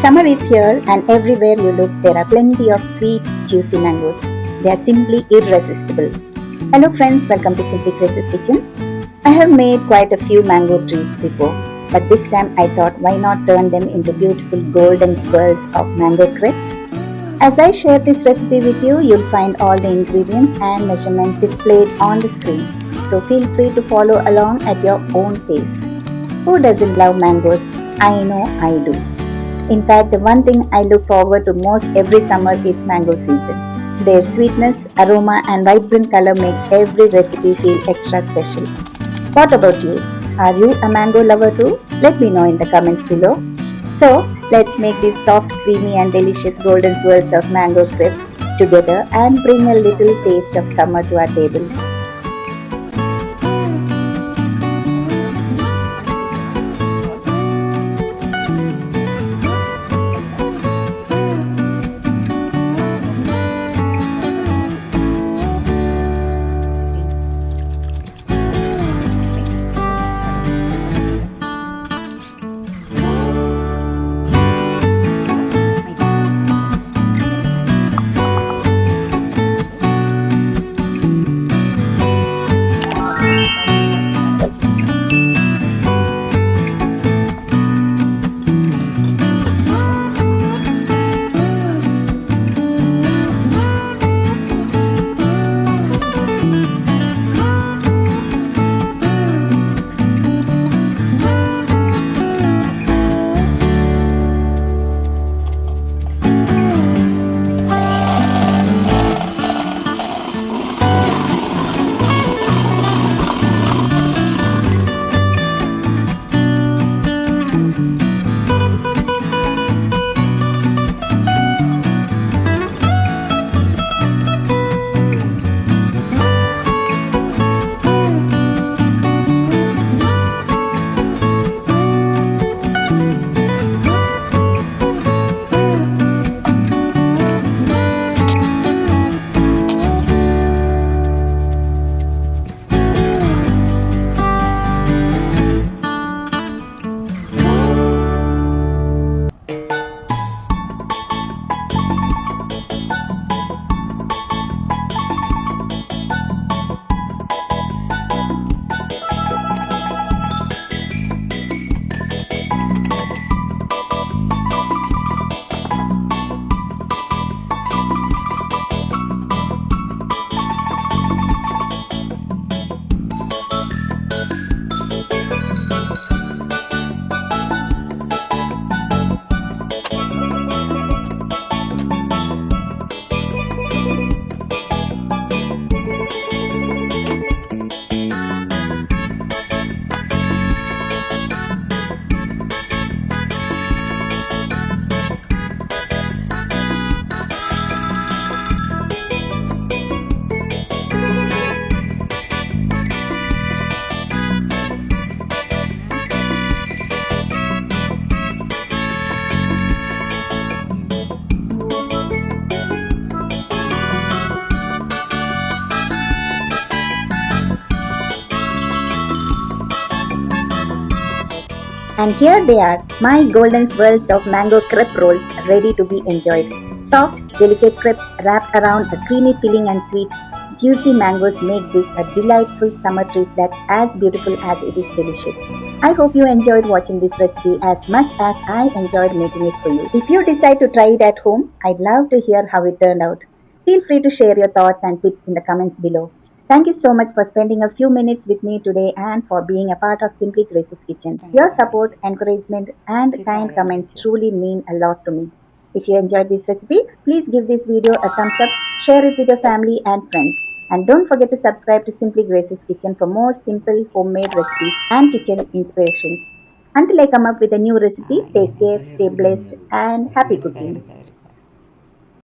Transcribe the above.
Summer is here and everywhere you look there are plenty of sweet, juicy mangoes. They are simply irresistible. Hello friends, welcome to Simply Grace's Kitchen. I have made quite a few mango treats before, but this time I thought why not turn them into beautiful golden swirls of mango crepes. As I share this recipe with you, you'll find all the ingredients and measurements displayed on the screen. So feel free to follow along at your own pace. Who doesn't love mangoes? I know I do. In fact, the one thing I look forward to most every summer is mango season. Their sweetness, aroma and vibrant color makes every recipe feel extra special. What about you? Are you a mango lover too? Let me know in the comments below. So, let's make these soft, creamy and delicious golden swirls of mango crepes together and bring a little taste of summer to our table. And here they are, my golden swirls of mango crepe rolls ready to be enjoyed. Soft, delicate crepes wrapped around a creamy filling and sweet, juicy mangoes make this a delightful summer treat that's as beautiful as it is delicious. I hope you enjoyed watching this recipe as much as I enjoyed making it for you. If you decide to try it at home, I'd love to hear how it turned out. Feel free to share your thoughts and tips in the comments below. Thank you so much for spending a few minutes with me today and for being a part of Simply Grace's Kitchen. Your support, encouragement, and kind comments truly mean a lot to me. If you enjoyed this recipe, please give this video a thumbs up, share it with your family and friends. And don't forget to subscribe to Simply Grace's Kitchen for more simple homemade recipes and kitchen inspirations. Until I come up with a new recipe, take care, stay blessed, and happy cooking.